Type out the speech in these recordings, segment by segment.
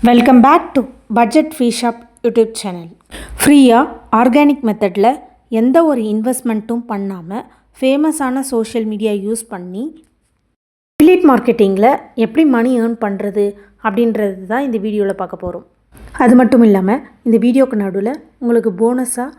Welcome back to budget free shop YouTube channel. ஃப்ரீயாக organic மெத்தடில் எந்த ஒரு இன்வெஸ்ட்மெண்ட்டும் பண்ணாமல் ஃபேமஸான சோஷியல் மீடியா யூஸ் பண்ணி அஃபிலியேட் மார்க்கெட்டிங்கில் எப்படி மணி ஏர்ன் பண்ணுறது அப்படின்றது தான் இந்த வீடியோவில் பார்க்க போகிறோம். அது மட்டும் இல்லாமல் இந்த வீடியோக்கு நடுவில் உங்களுக்கு போனஸாக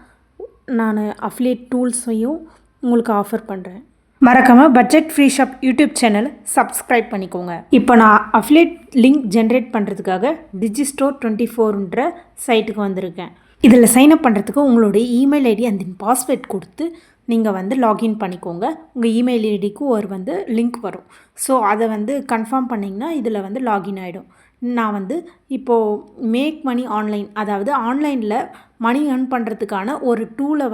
நான் அஃபிலியேட் டூல்ஸையும் உங்களுக்கு ஆஃபர் பண்ணுறேன். மறக்காமல் budget free shop YouTube channel subscribe பண்ணிக்கோங்க. இப்போ நான் அஃபிலியேட் லிங்க் ஜென்ரேட் பண்ணுறதுக்காக டிஜிஸ்டோர் 24ன்ற சைட்டுக்கு வந்திருக்கேன். இதில் சைன்அப் பண்ணுறதுக்கு உங்களுடைய இமெயில் ஐடி அண்ட் பாஸ்வேர்ட் கொடுத்து நீங்கள் லாகின் பண்ணிக்கோங்க. உங்கள் இமெயில் ஐடிக்கு ஒரு லிங்க் வரும். ஸோ அதை கன்ஃபார்ம் பண்ணிங்கன்னா இதில் லாகின் ஆகிடும். நான் இப்போது மேக் மணி ஆன்லைன், அதாவது ஆன்லைனில் மணி ஏர்ன் பண்ணுறதுக்கான ஒரு டூலை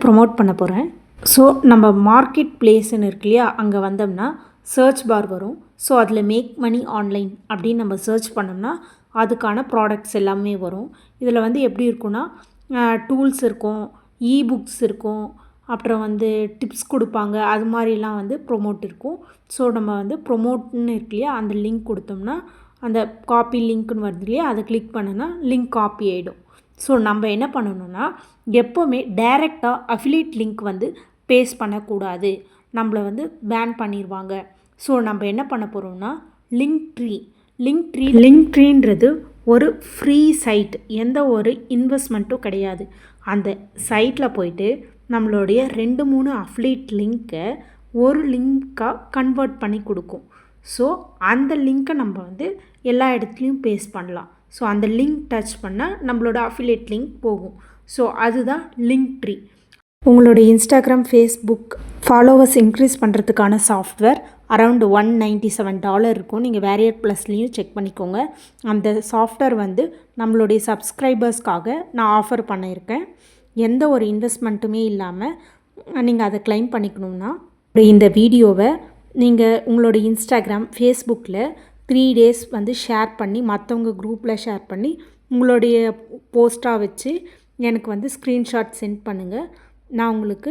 ப்ரொமோட் பண்ண போகிறேன். ஸோ நம்ம மார்க்கெட் பிளேஸ்ன்னு இருக்கு இல்லையா, அங்கே வந்தோம்னா சர்ச் பார் வரும். ஸோ அதில் மேக் மணி ஆன்லைன் அப்படின்னு நம்ம சர்ச் பண்ணோம்னா அதுக்கான ப்ராடக்ட்ஸ் எல்லாமே வரும். இதில் எப்படி இருக்குன்னா டூல்ஸ் இருக்கும், இபுக்ஸ் இருக்கும், அப்புறம் டிப்ஸ் கொடுப்பாங்க, அது மாதிரிலாம் ப்ரொமோட் இருக்கும். ஸோ நம்ம ப்ரொமோட்னு இருக்கு இல்லையா, அந்த லிங்க் கொடுத்தோம்னா அந்த காப்பி லிங்க்னு வருது இல்லையா, அதை கிளிக் பண்ணோன்னா லிங்க் காப்பி ஆகிடும். ஸோ நம்ம என்ன பண்ணணும்னா எப்போவுமே டைரெக்டாக அஃபிலியேட் லிங்க் பேஸ்ட் பண்ணக்கூடாது, நம்மளை பேன் பண்ணிடுவாங்க. ஸோ நம்ம என்ன பண்ண போகிறோம்னா லிங்க் ட்ரீன்றது ஒரு ஃப்ரீ சைட், எந்த ஒரு இன்வெஸ்ட்மெண்ட்டும் கிடையாது. அந்த சைட்டில் போயிட்டு நம்மளுடைய 2-3 அஃபிலியேட் லிங்க்கை ஒரு லிங்க்காக கன்வெர்ட் பண்ணி கொடுக்கும். ஸோ அந்த லிங்க்கை நம்ம எல்லா இடத்துலையும் பேஸ்ட் பண்ணலாம். ஸோ அந்த லிங்க் டச் பண்ணால் நம்மளோட அஃபிலியேட் லிங்க் போகும். ஸோ அதுதான் லிங்க் ட்ரீ. உங்களோட இன்ஸ்டாகிராம், ஃபேஸ்புக் ஃபாலோவர்ஸ் இன்க்ரீஸ் பண்ணுறதுக்கான சாஃப்ட்வேர் அரவுண்ட் $197 இருக்கும். நீங்கள் வேரியர் ப்ளஸ்லேயும் செக் பண்ணிக்கோங்க. அந்த சாஃப்ட்வேர் நம்மளுடைய சப்ஸ்கிரைபர்ஸ்க்காக நான் ஆஃபர் பண்ணியிருக்கேன். எந்த ஒரு இன்வெஸ்ட்மெண்ட்டுமே இல்லாமல் நீங்கள் அதை கிளைம் பண்ணிக்கணும்னா இந்த வீடியோவை நீங்கள் உங்களோட இன்ஸ்டாகிராம், ஃபேஸ்புக்கில் 3 days ஷேர் பண்ணி, மற்றவங்க குரூப்பில் ஷேர் பண்ணி, உங்களுடைய போஸ்ட்டாக வச்சு எனக்கு ஸ்க்ரீன்ஷாட் சென்ட் பண்ணுங்கள். நான் உங்களுக்கு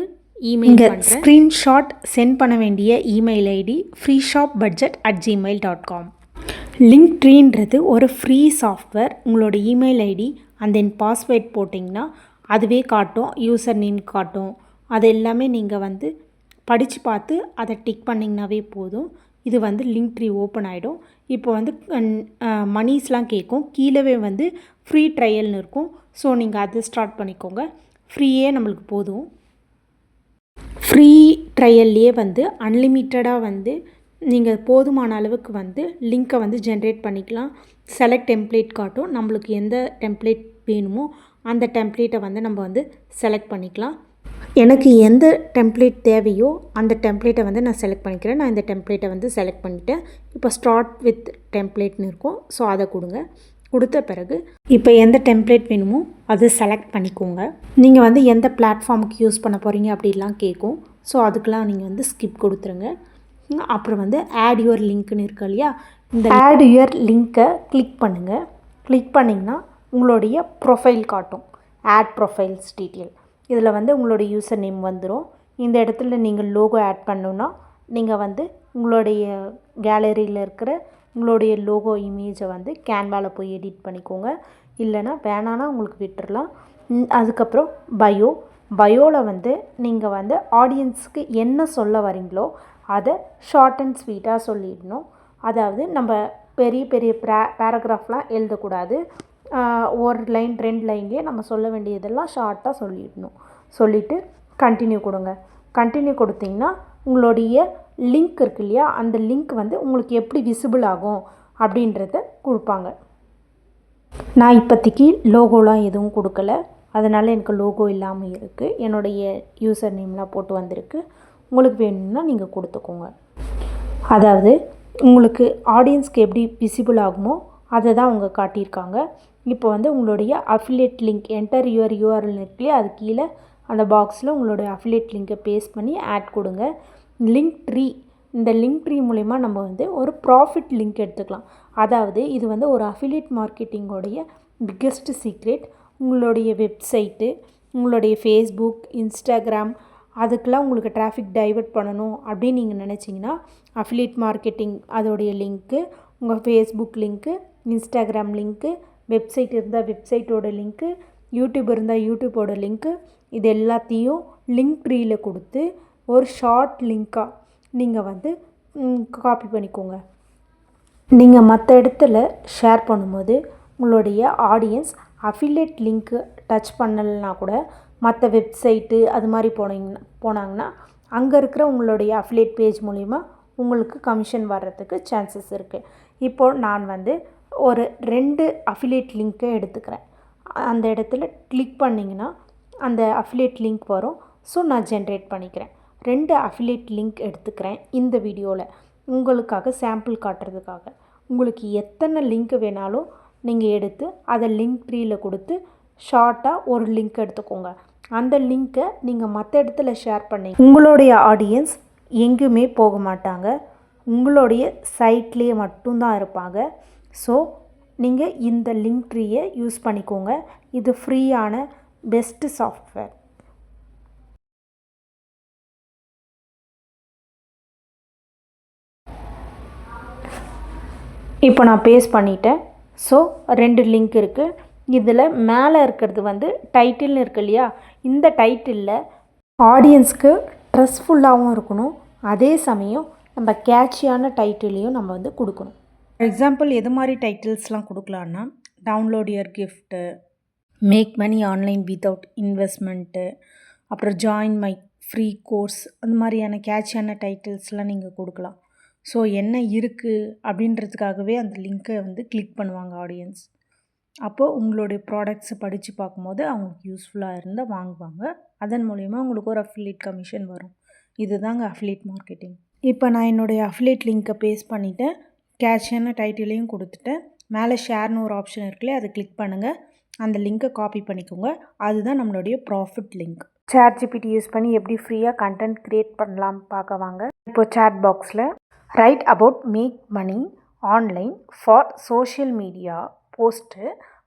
இமெயில் பண்ணுறேன். ஸ்க்ரீன்ஷாட் சென்ட் பண்ண வேண்டிய இமெயில் ஐடி freeshopbudget@gmail.com. லிங்க் ட்ரீன்றது ஒரு ஃப்ரீ சாஃப்ட்வேர். உங்களோட email ID and then password போட்டிங்கன்னா அதுவே காட்டும், யூசர் நேம் காட்டும். அது எல்லாமே நீங்கள் படித்து பார்த்து அதை டிக் பண்ணிங்கனாவே போதும். இது லிங்க் ட்ரீ ஓப்பன் ஆகிடும். இப்போ மணிஸ்லாம் கேட்கும், கீழவே ஃப்ரீ ட்ரையல்னு இருக்கும். ஸோ நீங்கள் அதை ஸ்டார்ட் பண்ணிக்கோங்க. ஃப்ரீயே நம்மளுக்கு போதும். ஃப்ரீ ட்ரையல்லையே அன்லிமிட்டடாக நீங்கள் போதுமான அளவுக்கு லிங்க்கை ஜென்ரேட் பண்ணிக்கலாம். செலக்ட் டெம்ப்ளேட் காட்டும், நம்மளுக்கு எந்த டெம்ப்ளேட் வேணுமோ அந்த டெம்ப்ளேட்டை நம்ம செலக்ட் பண்ணிக்கலாம். எனக்கு எந்த டெம்ப்ளேட் தேவையோ அந்த டெம்ப்ளேட்டை நான் செலக்ட் பண்ணிக்கிறேன். நான் இந்த டெம்ப்ளேட்டை செலக்ட் பண்ணிவிட்டேன். இப்போ ஸ்டார்ட் வித் டெம்ப்ளேட்னு இருக்கும். ஸோ அதை கொடுத்த பிறகு இப்போ எந்த டெம்ப்ளேட் வேணுமோ அதை செலக்ட் பண்ணிக்கோங்க. நீங்கள் எந்த பிளாட்ஃபார்முக்கு யூஸ் பண்ண போகிறீங்க அப்படிலாம் கேட்கும். ஸோ அதுக்கெலாம் நீங்கள் ஸ்கிப் கொடுத்துருங்க. அப்புறம் ஆட் யுவர் லிங்க்னு இருக்கு இல்லையா, இந்த ஆட் யுவர் லிங்க்கை கிளிக் பண்ணுங்கள். கிளிக் பண்ணிங்கன்னா உங்களுடைய ப்ரொஃபைல் காட்டும், ஆட் ப்ரொஃபைல்ஸ் டீட்டெயில். இதில் உங்களுடைய யூசர் நேம் வந்துடும். இந்த இடத்துல நீங்கள் லோகோ ஆட் பண்ணணுன்னா நீங்கள் உங்களுடைய கேலரியில் இருக்கிற உங்களுடைய லோகோ இமேஜை கேன்வாவில் போய் எடிட் பண்ணிக்கோங்க. இல்லைனா வேணான்னா உங்களுக்கு விட்டுடலாம். அதுக்கப்புறம் பயோவில் நீங்கள் ஆடியன்ஸுக்கு என்ன சொல்ல வரீங்களோ அதை ஷார்ட் அண்ட் ஸ்வீட்டாக சொல்லிடணும். அதாவது நம்ம பெரிய பெரிய பேராகிராஃப்லாம் எழுதக்கூடாது. ஒரு லைன் 2 லைன்லேயே நம்ம சொல்ல வேண்டியதெல்லாம் ஷார்ட்டாக சொல்லிடணும். சொல்லிவிட்டு கண்டினியூ கொடுங்க. கண்டினியூ கொடுத்தீங்கன்னா உங்களுடைய லிங்க் இருக்கு இல்லையா, அந்த லிங்க் உங்களுக்கு எப்படி விசிபிள் ஆகும் அப்படின்றத கொடுப்பாங்க. நான் இப்போதைக்கு லோகோலாம் எதுவும் கொடுக்கல, அதனால் எனக்கு லோகோ இல்லாமல் இருக்குது. என்னுடைய யூசர் நேம்லாம் போட்டு வந்திருக்கு. உங்களுக்கு வேணும்னா நீங்கள் கொடுத்துக்கோங்க. அதாவது உங்களுக்கு ஆடியன்ஸ்க்கு எப்படி விசிபிள் ஆகுமோ அதை தான் அவங்க காட்டியிருக்காங்க. இப்போ உங்களுடைய affiliate link enter your URL இருக்கு இல்லையா, அது கீழே அந்த பாக்ஸில் உங்களுடைய அஃபிலியேட் லிங்கை பேஸ்ட் பண்ணி ஆட் கொடுங்க. லிங்க் ட்ரீ, இந்த லிங்க் ட்ரீ மூலிமா நம்ம ஒரு ப்ராஃபிட் லிங்க் எடுத்துக்கலாம். அதாவது இது ஒரு அஃபிலியேட் மார்க்கெட்டிங்கோடைய பிக்கெஸ்ட் சீக்ரெட். உங்களுடைய வெப்சைட்டு, உங்களுடைய ஃபேஸ்புக், இன்ஸ்டாகிராம் அதுக்கெலாம் உங்களுக்கு டிராஃபிக் டைவர்ட் பண்ணணும் அப்படின்னு நீங்கள் நினச்சிங்கன்னா அஃபிலியேட் மார்க்கெட்டிங் அதோடைய லிங்க்கு, உங்கள் Facebook link, Instagram link, website இருந்தால் வெப்சைட்டோட லிங்க்கு, யூடியூப் இருந்தால் யூடியூப்போட லிங்க்கு, இது எல்லாத்தையும் லிங்க் ட்ரீயில் கொடுத்து ஒரு ஷார்ட் லிங்க்காக நீங்கள் வந்து காப்பி பண்ணிக்கோங்க. நீங்கள் மற்ற இடத்துல ஷேர் பண்ணும்போது உங்களுடைய ஆடியன்ஸ் அஃபிலியேட் லிங்க்கு டச் பண்ணலைன்னா கூட மற்ற வெப்சைட்டு அது மாதிரி போனாங்கன்னா அங்கே இருக்கிற உங்களுடைய அஃபிலியேட் பேஜ் மூலிமா உங்களுக்கு கமிஷன் வர்றதுக்கு சான்சஸ் இருக்குது. இப்போது நான் வந்து ஒரு 2 அஃபிலியேட் லிங்க்கை எடுத்துக்கிறேன். அந்த இடத்துல கிளிக் பண்ணிங்கன்னா அந்த அஃபிலியேட் லிங்க் வரும். ஸோ நான் ஜென்ரேட் பண்ணிக்கிறேன். 2 அஃபிலியேட் லிங்க் எடுத்துக்கிறேன் இந்த வீடியோவில் உங்களுக்காக சாம்பிள் காட்டுறதுக்காக. உங்களுக்கு எத்தனை லிங்க் வேணாலும் நீங்கள் எடுத்து அதை லிங்க் ட்ரீயில் கொடுத்து ஷார்ட்டாக ஒரு லிங்க் எடுத்துக்கோங்க. அந்த லிங்க்கை நீங்கள் மற்ற இடத்துல ஷேர் பண்ணி உங்களுடைய ஆடியன்ஸ் எங்கேயுமே போக மாட்டாங்க, உங்களுடைய சைட்லேயே மட்டும்தான் இருப்பாங்க. ஸோ நீங்கள் இந்த லிங்க் ட்ரீயை யூஸ் பண்ணிக்கோங்க. இது ஃப்ரீயான பெஸ்ட்டு சாஃப்ட்வேர். இப்போ நான் பேஸ்ட் பண்ணிட்டேன். ஸோ 2 லிங்க் இருக்குது. இதில் மேலே இருக்கிறது வந்து டைட்டில்னு இருக்கு இல்லையா, இந்த டைட்டிலில் ஆடியன்ஸ்க்கு ட்ரெஸ்ஃபுல்லாகவும் இருக்கணும், அதே சமயம் நம்ம கேட்சியான டைட்டிலையும் நம்ம வந்து கொடுக்கணும். ஃபார் எக்ஸாம்பிள் எது மாதிரி டைட்டில்ஸ்லாம் கொடுக்கலான்னா, download your gift, make money online without investment, அப்புறம் ஜாயின் மை ஃப்ரீ கோர்ஸ், அந்த மாதிரியான கேட்சியான டைட்டில்ஸ்லாம் நீங்கள் கொடுக்கலாம். ஸோ என்ன இருக்குது அப்படின்றதுக்காகவே அந்த லிங்க்கை வந்து கிளிக் பண்ணுவாங்க ஆடியன்ஸ். அப்போது உங்களுடைய ப்ராடக்ட்ஸை படித்து பார்க்கும்போது அவங்களுக்கு யூஸ்ஃபுல்லாக இருந்தால் வாங்குவாங்க. அதன் மூலிமா உங்களுக்கு ஒரு அஃபிலியேட் கமிஷன் வரும். இதுதாங்க அஃபிலியேட் மார்க்கெட்டிங். இப்போ நான் என்னுடைய அஃபிலியேட் லிங்க்கை பேஸ்ட் பண்ணிவிட்டேன், கேட்சியான டைட்டிலையும் கொடுத்துட்டேன். மேலே ஷேர்னு ஒரு ஆப்ஷன் இருக்குல்லையே, அதை கிளிக் பண்ணுங்கள், அந்த லிங்க்கை காப்பி பண்ணிக்கோங்க. அதுதான் நம்மளுடைய ப்ராஃபிட் லிங்க். ChatGPT யூஸ் பண்ணி எப்படி ஃப்ரீயாக கண்டென்ட் க்ரியேட் பண்ணலாம் பார்க்க வாங்க. இப்போ சாட் பாக்ஸில் write about make money online for social media post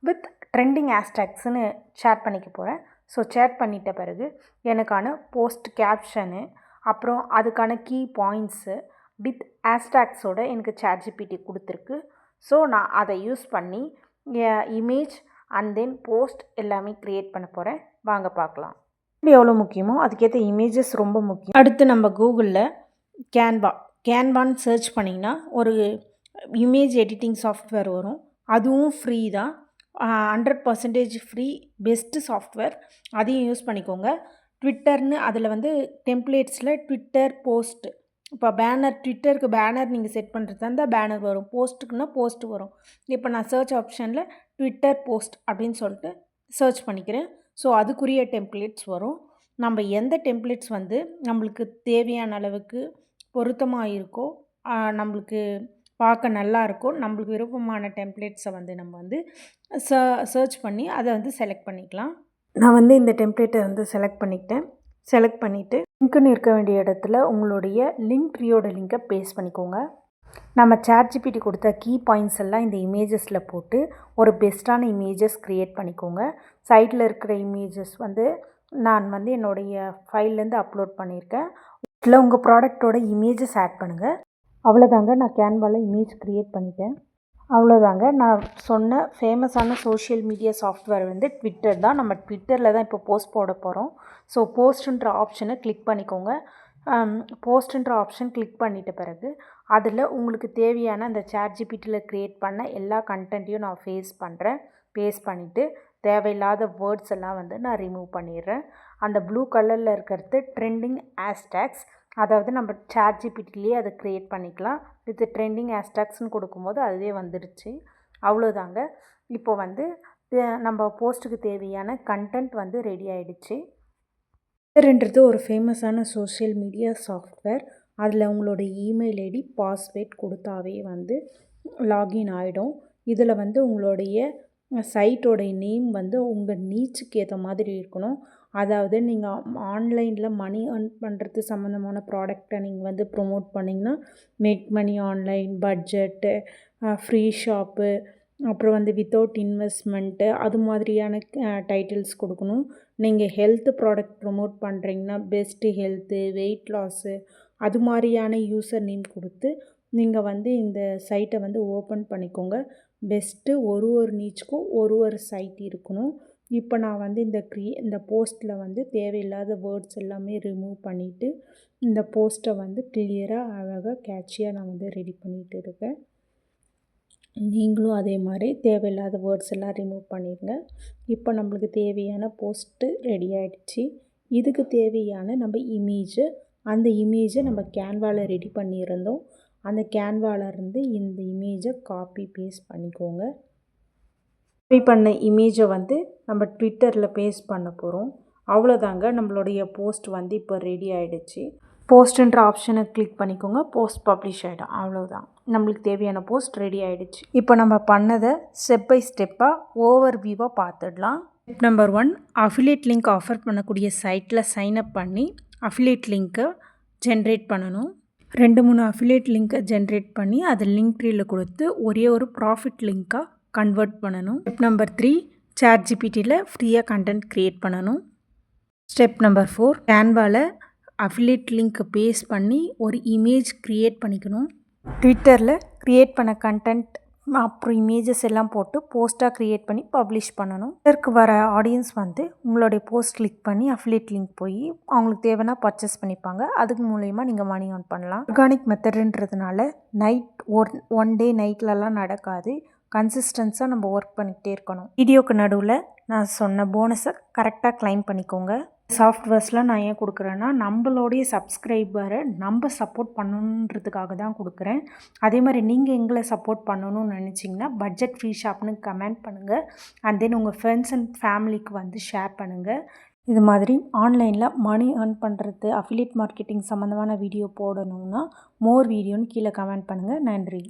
with trending ஹேஷ்டேக்ஸ்னு சேட் பண்ணிக்க போகிறேன். ஸோ சேட் பண்ணிட்ட பிறகு எனக்கான போஸ்ட் கேப்ஷனு, அப்புறம் அதுக்கான கீ பாயிண்ட்ஸு வித் ஹேஷ்டேக்ஸோட எனக்கு ChatGPT கொடுத்துருக்கு. ஸோ நான் அதை யூஸ் பண்ணி இமேஜ் அண்ட் தென் போஸ்ட் எல்லாமே க்ரியேட் பண்ண போகிறேன். வாங்க பார்க்கலாம். எவ்வளோ முக்கியமோ அதுக்கேற்ற இமேஜஸ் ரொம்ப முக்கியம். அடுத்து நம்ம கூகுளில் கேன்வான்னு சர்ச் பண்ணிங்கன்னா ஒரு இமேஜ் எடிட்டிங் சாஃப்ட்வேர் வரும். அதுவும் ஃப்ரீ தான், 100% ஃப்ரீ, பெஸ்ட்டு சாஃப்ட்வேர். அதையும் யூஸ் பண்ணிக்கோங்க. ட்விட்டர்னு அதில் வந்து டெம்ப்ளேட்ஸில் ட்விட்டர் போஸ்ட், இப்போ பேனர், ட்விட்டருக்கு பேனர் நீங்கள் செட் பண்ணுறதா இருந்தால் பேனர் வரும், போஸ்ட்டுக்குன்னா போஸ்ட் வரும். இப்போ நான் சர்ச் ஆப்ஷனில் ட்விட்டர் போஸ்ட் அப்படின்னு சொல்லிட்டு சர்ச் பண்ணிக்கிறேன். ஸோ அதுக்குரிய டெம்ப்ளேட்ஸ் வரும். நம்ம எந்த டெம்ப்ளேட்ஸ் வந்து நம்மளுக்கு தேவையான அளவுக்கு பொருத்தமாக இருக்கோ, நம்மளுக்கு பார்க்க நல்லா இருக்கும், நம்மளுக்கு விருப்பமான டெம்ப்ளேட்ஸை வந்து நம்ம வந்து சர்ச் பண்ணி அதை வந்து செலக்ட் பண்ணிக்கலாம். நான் வந்து இந்த டெம்ப்ளேட்டை வந்து செலக்ட் பண்ணிக்கிட்டேன். செலக்ட் பண்ணிவிட்டு லிங்க்குன்னு இருக்க வேண்டிய இடத்துல உங்களுடைய லிங்க் ட்ரீயோட லிங்கை பேஸ்ட் பண்ணிக்கோங்க. நம்ம ChatGPT கொடுத்த கீ பாயிண்ட்ஸ் எல்லாம் இந்த இமேஜஸில் போட்டு ஒரு பெஸ்ட்டான இமேஜஸ் க்ரியேட் பண்ணிக்கோங்க. சைட்டில் இருக்கிற இமேஜஸ் வந்து நான் வந்து என்னுடைய ஃபைல்லேருந்து அப்லோட் பண்ணியிருக்கேன். இதில் உங்கள் ப்ராடக்டோட இமேஜஸ் ஆட் பண்ணுங்கள். அவ்வளோதாங்க, நான் கேன்வாவில் இமேஜ் க்ரியேட் பண்ணிட்டேன். அவ்வளோதாங்க, நான் சொன்ன ஃபேமஸான சோஷியல் மீடியா சாஃப்ட்வேர் வந்து ட்விட்டர் தான். நம்ம ட்விட்டரில் தான் இப்போ போஸ்ட் போட போகிறோம். ஸோ போஸ்ட்டுன்ற ஆப்ஷனை கிளிக் பண்ணிக்கோங்க. போஸ்ட்டுன்ற ஆப்ஷன் கிளிக் பண்ணிட்ட பிறகு அதில் உங்களுக்கு தேவையான அந்த ChatGPTயில் க்ரியேட் பண்ண எல்லா கண்டென்ட்டையும் நான் பேஸ்ட் பண்ணிவிட்டு தேவையில்லாத வேர்ட்ஸ் எல்லாம் வந்து நான் ரிமூவ் பண்ணிடுறேன். அந்த ப்ளூ கலரில் இருக்கிறது ட்ரெண்டிங் ஹேஷ்டேக்ஸ், அதாவது நம்ம ChatGPTலேயே அதை க்ரியேட் பண்ணிக்கலாம். வித் ட்ரெண்டிங் ஹேஷ்டேக்ஸ்னு கொடுக்கும்போது அதுவே வந்துடுச்சு. அவ்வளோதாங்க. இப்போ வந்து நம்ம போஸ்ட்டுக்கு தேவையான கண்டென்ட் வந்து ரெடி ஆகிடுச்சு. ட்விட்டர்ன்றது ஒரு ஃபேமஸான சோஷியல் மீடியா சாஃப்ட்வேர். அதில் உங்களோட இமெயில் ஐடி பாஸ்வேர்ட் கொடுத்தாவே வந்து லாகின் ஆகிடும். இதில் வந்து உங்களுடைய சைட்டோடைய நேம் வந்து உங்கள் நீச்சுக்கு ஏற்ற மாதிரி இருக்கணும். அதாவது நீங்கள் ஆன்லைனில் மணி ஏர்ன் பண்ணுறது சம்மந்தமான ப்ராடக்டை நீங்கள் வந்து ப்ரொமோட் பண்ணிங்கன்னா make money online, budget, free shop, அப்புறம் வந்து வித்தவுட் இன்வெஸ்ட்மெண்ட்டு, அது மாதிரியான டைட்டில்ஸ் கொடுக்கணும். நீங்கள் ஹெல்த்து ப்ராடக்ட் ப்ரொமோட் பண்ணுறீங்கன்னா பெஸ்ட்டு ஹெல்த்து, வெயிட் லாஸு, அது மாதிரியான யூசர் நேம் கொடுத்து நீங்கள் வந்து இந்த சைட்டை வந்து ஓப்பன் பண்ணிக்கோங்க. பெஸ்ட்டு ஒரு நீச்சுக்கும் ஒரு சைட் இருக்கணும். இப்போ நான் வந்து இந்த போஸ்ட்டில் வந்து தேவையில்லாத வேர்ட்ஸ் எல்லாமே ரிமூவ் பண்ணிவிட்டு இந்த போஸ்ட்டை வந்து கிளியராக அழகாக கேட்சியாக நான் வந்து ரெடி பண்ணிகிட்டு இருக்கேன். நீங்களும் அதே மாதிரி தேவையில்லாத வேர்ட்ஸ் எல்லாம் ரிமூவ் பண்ணிடுங்க. இப்போ நம்மளுக்கு தேவையான போஸ்ட்டு ரெடி ஆகிடுச்சு. இதுக்கு தேவையான நம்ம அந்த இமேஜை நம்ம கேன்வாவில் ரெடி பண்ணியிருந்தோம். அந்த கேன்வாவிலேருந்து இந்த இமேஜை காப்பி பேஸ்ட் பண்ணிக்கோங்க. காப்பி பண்ண இமேஜை வந்து நம்ம ட்விட்டரில் பேஸ்ட் பண்ண போகிறோம். அவ்வளோதாங்க, நம்மளுடைய போஸ்ட் வந்து இப்போ ரெடி ஆகிடுச்சு. போஸ்ட்டுன்ற ஆப்ஷனை கிளிக் பண்ணிக்கோங்க. போஸ்ட் பப்ளிஷ் ஆகிடும். அவ்வளோதான், நம்மளுக்கு தேவையான போஸ்ட் ரெடி ஆகிடுச்சு. இப்போ நம்ம பண்ணதை ஸ்டெப் பை ஸ்டெப்பாக ஓவர்வியூவாக பார்த்துடலாம். Step number 1, affiliate link offer பண்ணக்கூடிய சைட்டில் சைன்அப் பண்ணி அஃபிலியேட் லிங்க்கை ஜென்ரேட் பண்ணணும். 2-3 அஃபிலியேட் லிங்க்கை ஜென்ரேட் பண்ணி அதை லிங்க் ட்ரீயில் கொடுத்து ஒரே ஒரு ப்ராஃபிட் லிங்க்காக கன்வெர்ட் பண்ணணும். ஸ்டெப் நம்பர் 3, ChatGPTயில் ஃப்ரீயாக கண்டென்ட் க்ரியேட் பண்ணணும். ஸ்டெப் நம்பர் 4, கேன்வாவில் அஃபிலியேட் லிங்க்கை பேஸ்ட் பண்ணி ஒரு இமேஜ் க்ரியேட் பண்ணிக்கணும். ட்விட்டரில் க்ரியேட் பண்ண கண்டென்ட் அப்புறம் இமேஜஸ் எல்லாம் போட்டு போஸ்ட்டாக க்ரியேட் பண்ணி பப்ளிஷ் பண்ணணும். இதற்கு வர ஆடியன்ஸ் வந்து உங்களுடைய போஸ்ட் கிளிக் பண்ணி அஃபிலியேட் லிங்க் போய் அவங்களுக்கு தேவைன்னா பர்ச்சேஸ் பண்ணிப்பாங்க. அதுக்கு மூலயமா நீங்கள் மணி ஏர்ன் பண்ணலாம். ஆர்கானிக் மெத்தடுன்றதுனால ஒன் டே நைட்லலாம் நடக்காது. கன்சிஸ்டன்ஸாக நம்ம ஒர்க் பண்ணிக்கிட்டே இருக்கணும். வீடியோக்கு நடுவில் நான் சொன்ன போனஸை கரெக்டாக கிளைம் பண்ணிக்கோங்க. சாஃப்ட்வேர்ஸ்லாம் நான் ஏன் கொடுக்குறேன்னா, நம்மளுடைய சப்ஸ்கிரைபரை நம்ம சப்போர்ட் பண்ணணுன்றதுக்காக தான் கொடுக்குறேன். அதே மாதிரி நீங்கள் எங்களை சப்போர்ட் பண்ணணும்னு நினச்சிங்கன்னா பட்ஜெட் ஃப்ரீ ஷாப்னு கமெண்ட் பண்ணுங்கள். அண்ட் தென் உங்கள் ஃப்ரெண்ட்ஸ் அண்ட் ஃபேமிலிக்கு வந்து ஷேர் பண்ணுங்கள். இது மாதிரி ஆன்லைனில் மணி ஏர்ன் பண்ணுறது, அஃபிலியேட் மார்க்கெட்டிங் சம்மந்தமான வீடியோ போடணுன்னா மோர் வீடியோன்னு கீழே கமெண்ட் பண்ணுங்கள். நன்றி.